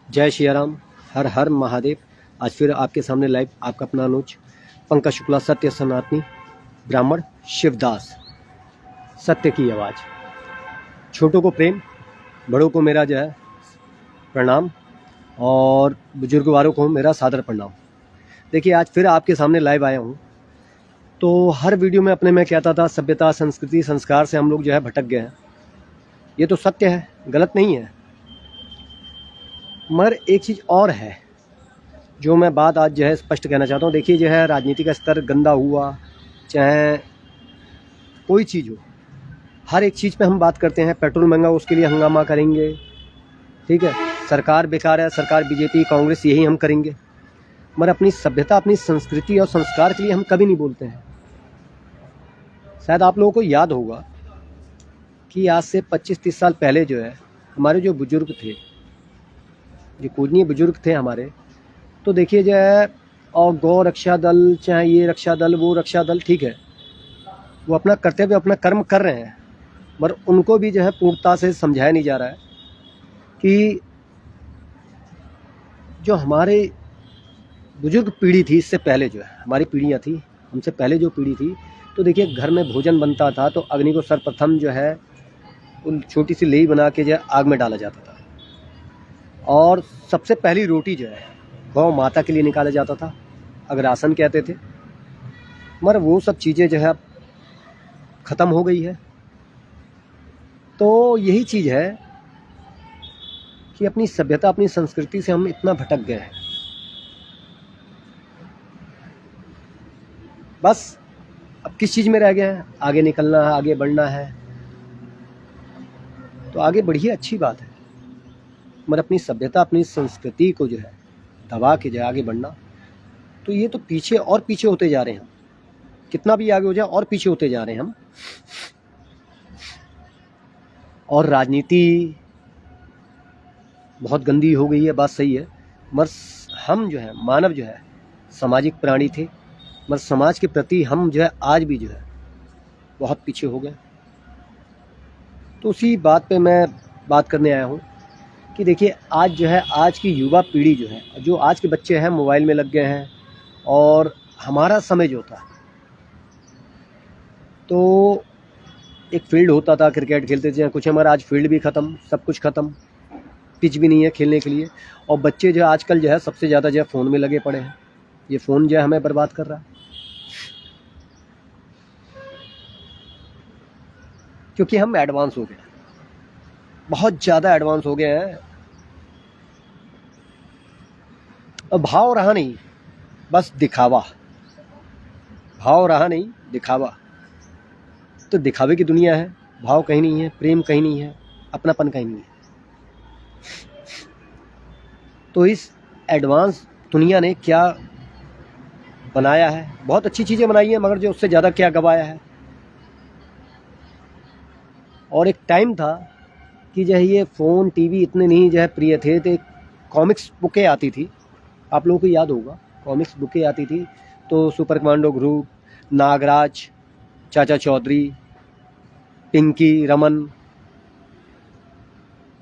जय श्री राम, हर हर महादेव। आज फिर आपके सामने लाइव आपका अपना अनुज पंकज शुक्ला, सत्य सनातनी ब्राह्मण शिवदास। सत्य की आवाज़। छोटों को प्रेम, बड़ों को मेरा जो है प्रणाम और बुजुर्ग वालों को मेरा सादर प्रणाम। देखिए, आज फिर आपके सामने लाइव आया हूँ। तो हर वीडियो में अपने में कहता था सभ्यता, संस्कृति, संस्कार से हम लोग जो है भटक गए हैं। ये तो सत्य है, गलत नहीं है। मगर एक चीज़ और है जो मैं बात आज जो है स्पष्ट कहना चाहता हूँ। देखिए, जो है राजनीति का स्तर गंदा हुआ, चाहे कोई चीज़ हो, हर एक चीज़ पे हम बात करते हैं। पेट्रोल महंगा, उसके लिए हंगामा करेंगे, ठीक है। सरकार बेकार है, सरकार बीजेपी कांग्रेस, यही हम करेंगे। मगर अपनी सभ्यता, अपनी संस्कृति और संस्कार के लिए हम कभी नहीं बोलते हैं। शायद आप लोगों को याद होगा कि आज से 25-30 साल पहले जो है हमारे जो बुजुर्ग थे, जो पूजनीय बुजुर्ग थे हमारे, तो देखिए जो है, और गौ रक्षा दल, चाहे ये रक्षा दल, वो रक्षा दल, ठीक है, वो अपना कर्तव्य, अपना कर्म कर रहे हैं। मगर उनको भी जो है पूर्णता से समझाया नहीं जा रहा है कि जो हमारे बुजुर्ग पीढ़ी थी, इससे पहले जो है हमारी पीढ़ियाँ थी, हमसे पहले जो पीढ़ी थी, तो देखिए घर में भोजन बनता था तो अग्नि को सर्वप्रथम जो है उन छोटी सी लेई बना के जो है आग में डाला जाता था, और सबसे पहली रोटी जो है गौ माता के लिए निकाला जाता था, अग्रासन कहते थे। मगर वो सब चीज़ें जो है अब ख़त्म हो गई है। तो यही चीज़ है कि अपनी सभ्यता, अपनी संस्कृति से हम इतना भटक गए हैं। बस अब किस चीज़ में रह गए हैं? आगे निकलना है, आगे बढ़ना है, तो आगे बढ़िए, अच्छी बात है। मगर अपनी सभ्यता, अपनी संस्कृति को जो है दबा के जो आगे बढ़ना, तो ये तो पीछे और पीछे होते जा रहे हैं हम। कितना भी आगे हो जाए और पीछे होते जा रहे हैं हम। और राजनीति बहुत गंदी हो गई है, बात सही है। मगर हम जो है, मानव जो है सामाजिक प्राणी थे, मगर समाज के प्रति हम जो है आज भी जो है बहुत पीछे हो गए। तो उसी बात पे मैं बात करने आया हूँ कि देखिए, आज जो है, आज की युवा पीढ़ी जो है, जो आज के बच्चे हैं मोबाइल में लग गए हैं। और हमारा समय जो था, तो एक फील्ड होता था, क्रिकेट खेलते थे कुछ, हमारा आज फील्ड भी ख़त्म, सब कुछ ख़त्म, पिच भी नहीं है खेलने के लिए। और बच्चे जो आजकल जो है सबसे ज़्यादा जो है फ़ोन में लगे पड़े हैं। ये फ़ोन जो है हमें बर्बाद कर रहा है, क्योंकि हम एडवांस हो गए, बहुत ज़्यादा एडवांस हो गए हैं। अब भाव रहा नहीं, बस दिखावा। भाव रहा नहीं, दिखावा। तो दिखावे की दुनिया है, भाव कहीं नहीं है, प्रेम कहीं नहीं है, अपनापन कहीं नहीं है। तो इस एडवांस दुनिया ने क्या बनाया है? बहुत अच्छी चीज़ें बनाई हैं, मगर जो उससे ज़्यादा क्या गवाया है। और एक टाइम था कि जो है ये फ़ोन, टीवी इतने नहीं जो है प्रिय थे। तो कॉमिक्स बुकें आती थी, आप लोगों को याद होगा, कॉमिक्स बुकें आती थी। तो सुपर कमांडो ग्रुप, नागराज, चाचा चौधरी, पिंकी, रमन,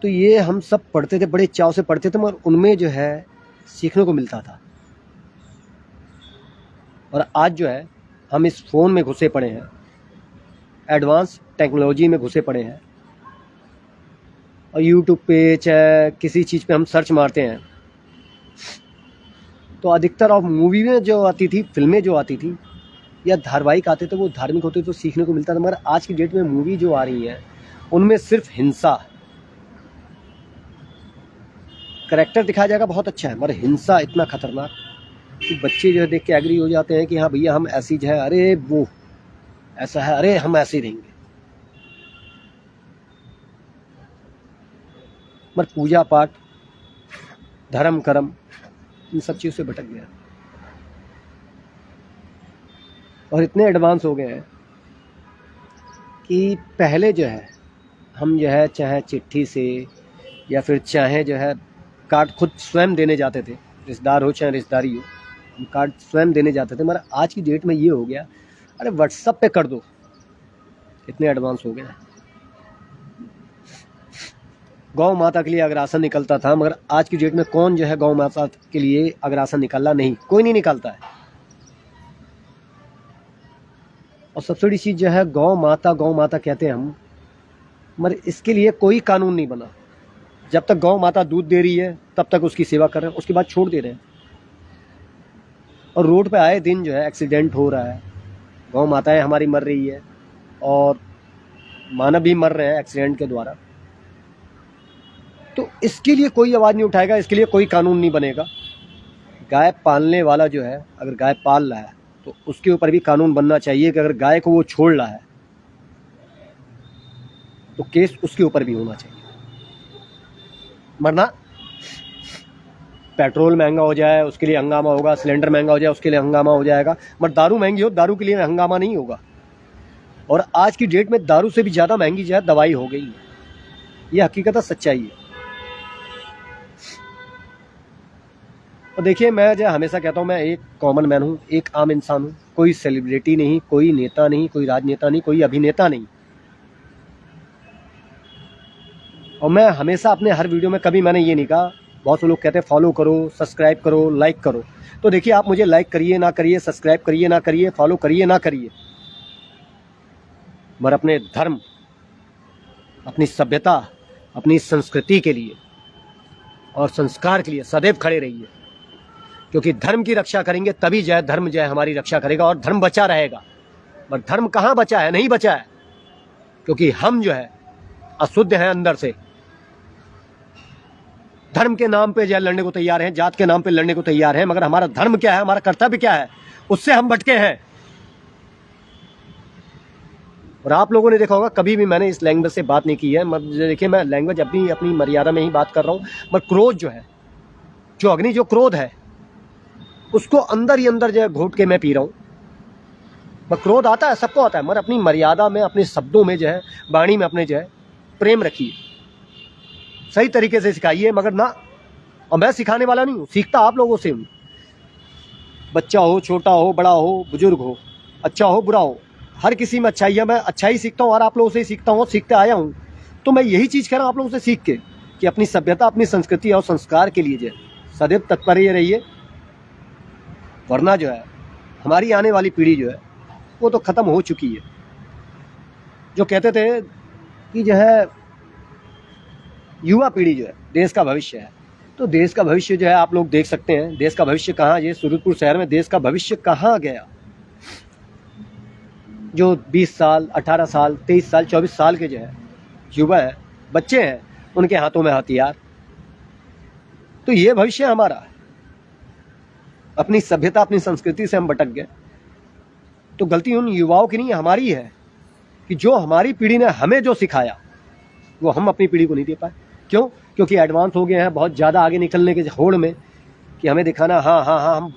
तो ये हम सब पढ़ते थे, बड़े चाव से पढ़ते थे। मगर उनमें जो है सीखने को मिलता था। और आज जो है हम इस फ़ोन में घुसे पड़े हैं, एडवांस टेक्नोलॉजी में घुसे पड़े हैं। और यूट्यूब पे चाहे किसी चीज़ पे हम सर्च मारते हैं, तो अधिकतर ऑफ मूवी में जो आती थी, फिल्में जो आती थी या धारावाहिक आते थे, वो धार्मिक होते तो सीखने को मिलता था। मगर आज की डेट में मूवी जो आ रही हैं, उनमें सिर्फ हिंसा, करैक्टर दिखाया जाएगा बहुत अच्छा है, मगर हिंसा इतना खतरनाक कि बच्चे जो है देख के एग्री हो जाते हैं कि हाँ भैया हम ऐसी जो है, अरे वो ऐसा है, अरे हम ऐसे ही रहेंगे। मगर पूजा पाठ, धर्म कर्म, इन सब चीज़ों से भटक गया और इतने एडवांस हो गए हैं कि पहले जो है हम जो है चाहे चिट्ठी से या फिर चाहे जो है कार्ड खुद स्वयं देने जाते थे, रिश्तेदार हो चाहे रिश्तेदारी हो, हम कार्ड स्वयं देने जाते थे। मगर आज की डेट में ये हो गया, अरे व्हाट्सएप पे कर दो, इतने एडवांस हो गए हैं। गौ माता के लिए अग्रासन निकलता था, मगर आज की डेट में कौन जो है गौ माता के लिए अग्रासन निकाला? नहीं, कोई नहीं निकालता है। और सबसे बड़ी चीज़ जो है गौ माता कहते हैं हम, मगर इसके लिए कोई कानून नहीं बना। जब तक गौ माता दूध दे रही है तब तक उसकी सेवा कर रहे हैं, उसके बाद छोड़ दे रहे हैं। और रोड पे आए दिन जो है एक्सीडेंट हो रहा है, गौ माताएं हमारी मर रही है और मानव भी मर रहे हैं एक्सीडेंट के द्वारा। तो इसके लिए कोई आवाज़ नहीं उठाएगा, इसके लिए कोई कानून नहीं बनेगा। गाय पालने वाला जो है, अगर गाय पाल रहा है तो उसके ऊपर भी कानून बनना चाहिए कि अगर गाय को वो छोड़ रहा है तो केस उसके ऊपर भी होना चाहिए। वरना पेट्रोल महंगा हो जाए उसके लिए हंगामा होगा, सिलेंडर महंगा हो जाए उसके लिए हंगामा हो जाएगा, मगर दारू महंगी हो, दारू के लिए हंगामा नहीं होगा। और आज की डेट में दारू से भी ज़्यादा महंगी जो है दवाई हो गई है, ये हकीकत सच्चाई है। और देखिए, मैं जो हमेशा कहता हूँ, मैं एक कॉमन मैन हूँ, एक आम इंसान हूँ, कोई सेलिब्रिटी नहीं, कोई नेता नहीं, कोई राजनेता नहीं, कोई अभिनेता नहीं। और मैं हमेशा अपने हर वीडियो में कभी मैंने ये नहीं कहा, बहुत से लोग कहते हैं फॉलो करो, सब्सक्राइब करो, लाइक करो। तो देखिए, आप मुझे लाइक करिए ना करिए, सब्सक्राइब करिए ना करिए, फॉलो करिए ना करिए, मगर अपने धर्म, अपनी सभ्यता, अपनी संस्कृति के लिए और संस्कार के लिए सदैव खड़े रहिए। क्योंकि धर्म की रक्षा करेंगे तभी जो है धर्म जो है हमारी रक्षा करेगा और धर्म बचा रहेगा। पर धर्म कहाँ बचा है? नहीं बचा है, क्योंकि हम जो है अशुद्ध हैं अंदर से। धर्म के नाम पे जो है लड़ने को तैयार हैं, जात के नाम पे लड़ने को तैयार हैं, मगर हमारा धर्म क्या है, हमारा कर्तव्य क्या है, उससे हम भटके हैं। और आप लोगों ने देखा होगा, कभी भी मैंने इस लैंग्वेज से बात नहीं की है। देखिए, मैं लैंग्वेज अपनी मर्यादा में ही बात कर रहा हूँ। मगर क्रोध जो है, जो अग्नि, जो क्रोध है, उसको अंदर ही अंदर जो है घोट के मैं पी रहा हूँ। मगर क्रोध आता है, सबको आता है, मगर अपनी मर्यादा में, अपने शब्दों में जो है, वाणी में अपने जो है प्रेम रखिए, सही तरीके से सिखाइए। मगर ना, और मैं सिखाने वाला नहीं हूँ, सीखता आप लोगों से हूँ। बच्चा हो, छोटा हो, बड़ा हो, बुजुर्ग हो, अच्छा हो, बुरा हो, हर किसी में अच्छाई है। मैं अच्छा ही सीखता हूँ और आप लोगों से ही सीखता हूँ, सीखते आया हूँ। तो मैं यही चीज़ कह रहा हूँ आप लोगों से सीख के, कि अपनी सभ्यता, अपनी संस्कृति और संस्कार के लिए जो है सदैव तत्पर ही रहिए। वरना जो है हमारी आने वाली पीढ़ी जो है वो तो ख़त्म हो चुकी है। जो कहते थे कि जो है युवा पीढ़ी जो है देश का भविष्य है, तो देश का भविष्य जो है आप लोग देख सकते हैं। देश का भविष्य कहाँ, ये सूरजपुर शहर में देश का भविष्य कहाँ गया? जो 20 साल, 18 साल, 23 साल, 24 साल के जो है युवा है, बच्चे हैं, उनके हाथों में हथियार। तो ये भविष्य हमारा है। अपनी सभ्यता, अपनी संस्कृति से हम भटक गए। तो गलती उन युवाओं की नहीं, हमारी है, कि जो हमारी पीढ़ी ने हमें जो सिखाया वो हम अपनी पीढ़ी को नहीं दे पाए। क्यों? क्योंकि एडवांस हो गए हैं बहुत ज़्यादा, आगे निकलने के होड़ में, कि हमें दिखाना हाँ हाँ हाँ हम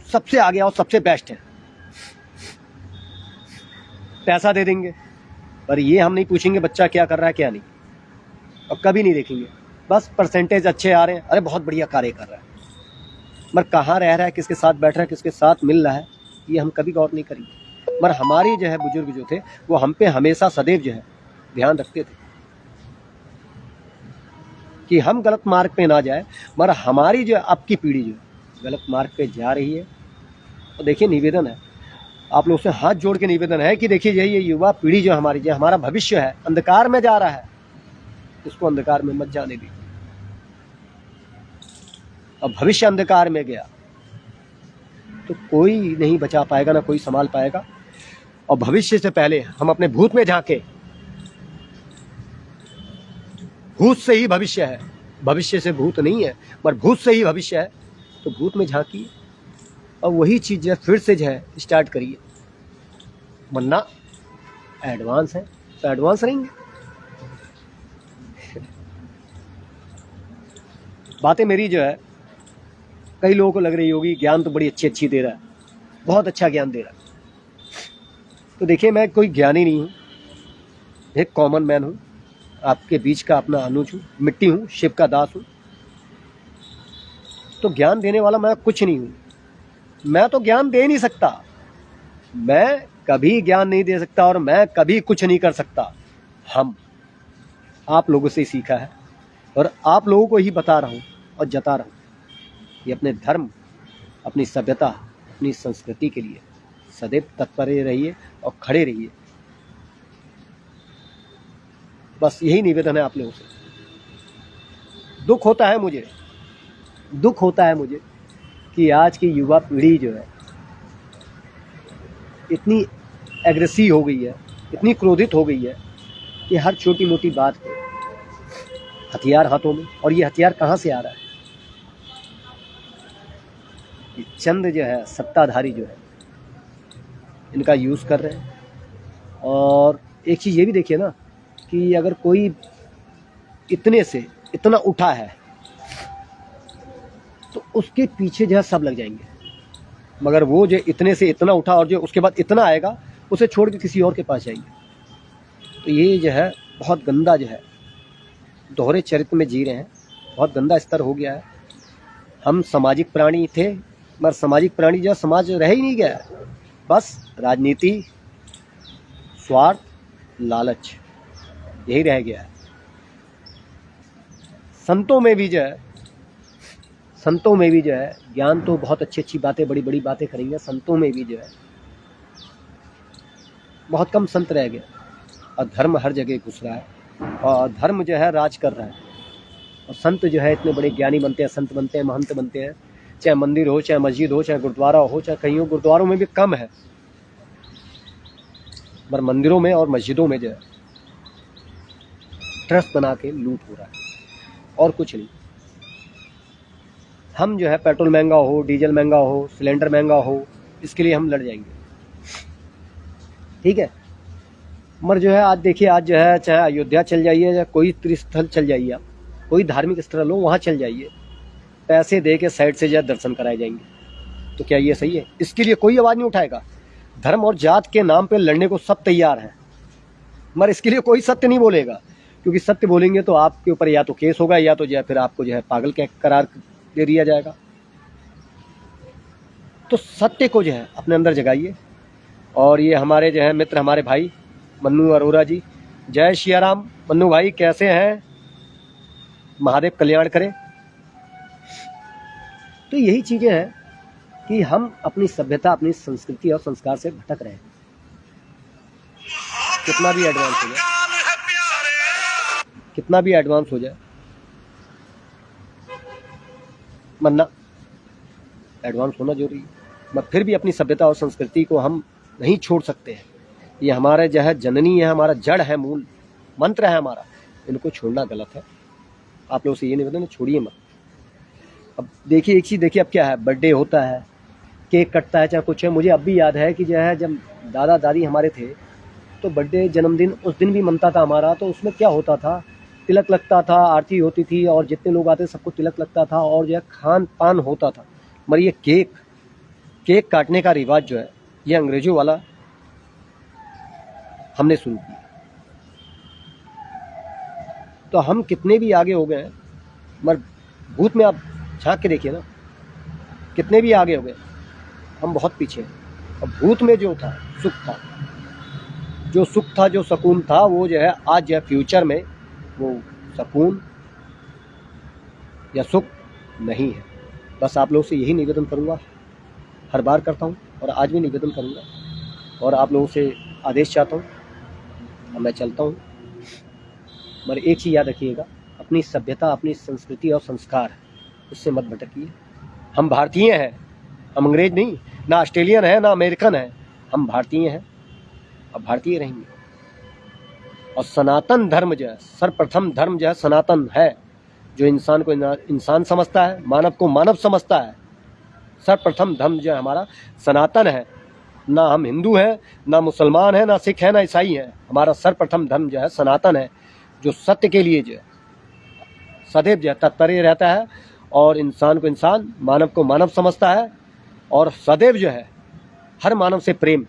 सबसे आगे और सबसे बेस्ट हैं, पैसा दे देंगे। पर ये हम नहीं पूछेंगे बच्चा क्या कर रहा है क्या नहीं, और कभी नहीं देखेंगे। बस परसेंटेज अच्छे आ रहे हैं, अरे बहुत बढ़िया कार्य कर रहा है, मगर कहाँ रह रहा है, किसके साथ बैठ रहा है, किसके साथ मिल रहा है, ये हम कभी गौर नहीं करेंगे। मगर हमारी जो है बुजुर्ग जो थे वो हम पे हमेशा सदैव जो है ध्यान रखते थे कि हम गलत मार्ग पे ना जाए। मगर हमारी जो अब की पीढ़ी जो है गलत मार्ग पे जा रही है। तो देखिए, निवेदन है आप लोग से, हाथ जोड़ के निवेदन है कि देखिए, ये युवा पीढ़ी जो हमारी, जो हमारा भविष्य है, अंधकार में जा रहा है, उसको अंधकार में मत जाने दीजिए। अब भविष्य अंधकार में गया तो कोई नहीं बचा पाएगा, ना कोई संभाल पाएगा। और भविष्य से पहले हम अपने भूत में झांके। भूत से ही भविष्य है, भविष्य से भूत नहीं है, पर भूत से ही भविष्य है। तो भूत में झांकिए और वही चीज़ जो है फिर से जो है स्टार्ट करिए। वरना एडवांस है तो एडवांस रहेंगे। बातें मेरी जो है कई लोगों को लग रही होगी ज्ञान तो बड़ी अच्छी दे रहा है, बहुत अच्छा ज्ञान दे रहा है। तो देखिए, मैं कोई ज्ञानी नहीं हूँ, एक कॉमन मैन हूँ, आपके बीच का अपना अनुज हूँ, मिट्टी हूँ, शिव का दास हूँ। तो ज्ञान देने वाला मैं कुछ नहीं हूँ, मैं तो ज्ञान दे नहीं सकता, मैं कभी ज्ञान नहीं दे सकता और मैं कभी कुछ नहीं कर सकता। हम आप लोगों से ही सीखा है और आप लोगों को ही बता रहा हूँ और जता रहा हूँ कि अपने धर्म, अपनी सभ्यता, अपनी संस्कृति के लिए सदैव तत्पर रहिए और खड़े रहिए। बस यही निवेदन है आप लोगों से। दुख होता है मुझे कि आज की युवा पीढ़ी जो है इतनी एग्रेसिव हो गई है, इतनी क्रोधित हो गई है कि हर छोटी मोटी बात पे हथियार हाथों में। और ये हथियार कहाँ से आ रहा है? ये चंद जो है, सत्ताधारी जो है, इनका यूज़ कर रहे हैं। और एक चीज़ ये भी देखिए ना कि अगर कोई इतने से इतना उठा है तो उसके पीछे जो है सब लग जाएंगे, मगर वो जो इतने से इतना उठा और जो उसके बाद इतना आएगा उसे छोड़ के किसी और के पास जाएंगे। तो ये जो है बहुत गंदा जो है दोहरे चरित्र में जी रहे हैं, बहुत गंदा स्तर हो गया है। हम सामाजिक प्राणी थे, मगर सामाजिक प्राणी जो समाज रह ही नहीं गया, बस राजनीति, स्वार्थ, लालच यही रह गया है। संतों में भी जो है ज्ञान तो बहुत अच्छी बातें, बड़ी बड़ी बातें करेंगे। संतों में भी जो है बहुत कम संत रह गए और धर्म हर जगह घुस रहा है और धर्म जो है राज कर रहा है। और संत जो है इतने बड़े ज्ञानी बनते हैं, संत बनते हैं, महंत बनते हैं, चाहे मंदिर हो, चाहे मस्जिद हो, चाहे गुरुद्वारा हो, चाहे कहीं हो। गुरुद्वारों में भी कम है, पर मंदिरों में और मस्जिदों में जो है ट्रस्ट बना के लूट हो रहा है और कुछ नहीं। हम जो है पेट्रोल महंगा हो, डीजल महंगा हो, सिलेंडर महंगा हो, इसके लिए हम लड़ जाएंगे, ठीक है। मगर जो है आज देखिए, आज जो है चाहे अयोध्या चल जाइए या कोई तीर्थस्थल चल जाइए, आप कोई धार्मिक स्थल हो वहाँ चल जाइए, पैसे दे के साइड से जो दर्शन कराए जाएंगे। तो क्या ये सही है? इसके लिए कोई आवाज़ नहीं उठाएगा। धर्म और जात के नाम पे लड़ने को सब तैयार हैं, मगर इसके लिए कोई सत्य नहीं बोलेगा, क्योंकि सत्य बोलेंगे तो आपके ऊपर या तो केस होगा या तो जो है फिर आपको जो है पागल के करार दे दिया जाएगा। तो सत्य को जो है अपने अंदर जगाइए। और ये हमारे जो है मित्र, हमारे भाई मन्नू अरोरा जी, जय श्री राम। मन्नू भाई कैसे हैं? महादेव कल्याण करे। तो यही चीजें हैं कि हम अपनी सभ्यता, अपनी संस्कृति और संस्कार से भटक रहे हैं। कितना भी एडवांस हो जाए, मन्ना एडवांस होना जरूरी है, मगर फिर भी अपनी सभ्यता और संस्कृति को हम नहीं छोड़ सकते हैं। ये हमारे जो है जननी है, हमारा जड़ है, मूल मंत्र है हमारा, इनको छोड़ना गलत है। आप लोगों से ये निवेदन है, छोड़िए मत। अब देखिए एक चीज़ देखिए, अब क्या है, बर्थडे होता है, केक कटता है, चाहे कुछ है। मुझे अब भी याद है कि जो है जब दादा दादी हमारे थे तो बर्थडे, जन्मदिन उस दिन भी मनता था हमारा। तो उसमें क्या होता था, तिलक लगता था, आरती होती थी और जितने लोग आते सबको तिलक लगता था और जो है खान पान होता था। मगर ये केक काटने का रिवाज जो है ये अंग्रेजों वाला हमने शुरू किया। तो हम कितने भी आगे हो गए हैं, मगर भूत में आप झांक के देखिए ना, कितने भी आगे हो गए, हम बहुत पीछे हैं। और भूत में जो था सुख था, जो सुकून था, वो जो है आज जो है फ्यूचर में वो सुकून या सुख नहीं है। बस आप लोगों से यही निवेदन करूंगा, हर बार करता हूं और आज भी निवेदन करूंगा और आप लोगों से आदेश चाहता हूं और मैं चलता हूं। मगर एक चीज़ याद रखिएगा, अपनी सभ्यता, अपनी संस्कृति और संस्कार, उससे मत भटकिए। हम भारतीय हैं, हम अंग्रेज नहीं, ना ऑस्ट्रेलियन है, ना अमेरिकन है, हम भारतीय हैं और भारतीय रहेंगे। और सनातन धर्म जो है, सर्वप्रथम धर्म जो है सनातन है, जो इंसान को इंसान समझता है, मानव को मानव समझता है। सर्वप्रथम धर्म जो है हमारा सनातन है। ना हम हिंदू हैं, ना मुसलमान हैं, ना सिख हैं, ना ईसाई हैं। हमारा सर्वप्रथम धर्म जो है सनातन है, जो सत्य के लिए जो है सदैव जो है तत्पर रहता है और इंसान को इंसान, मानव को मानव समझता है और सदैव जो है हर मानव से प्रेम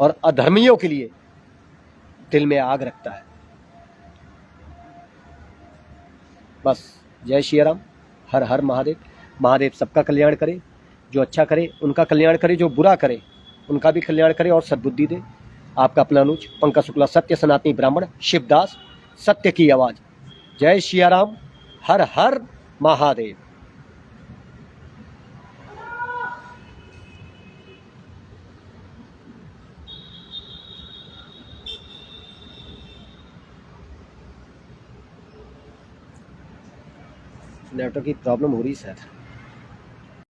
और अधर्मियों के लिए दिल में आग रखता है। बस जय श्री राम, हर हर महादेव। महादेव सबका कल्याण करे, जो अच्छा करे उनका कल्याण करे, जो बुरा करे उनका भी कल्याण करे और सद्बुद्धि दे। आपका अपना अनुज पंकज शुक्ला, सत्य सनातनी ब्राह्मण, शिवदास, सत्य की आवाज़। जय सिया राम, हर हर महादेव। नेटवर्क की प्रॉब्लम हो रही है शायद।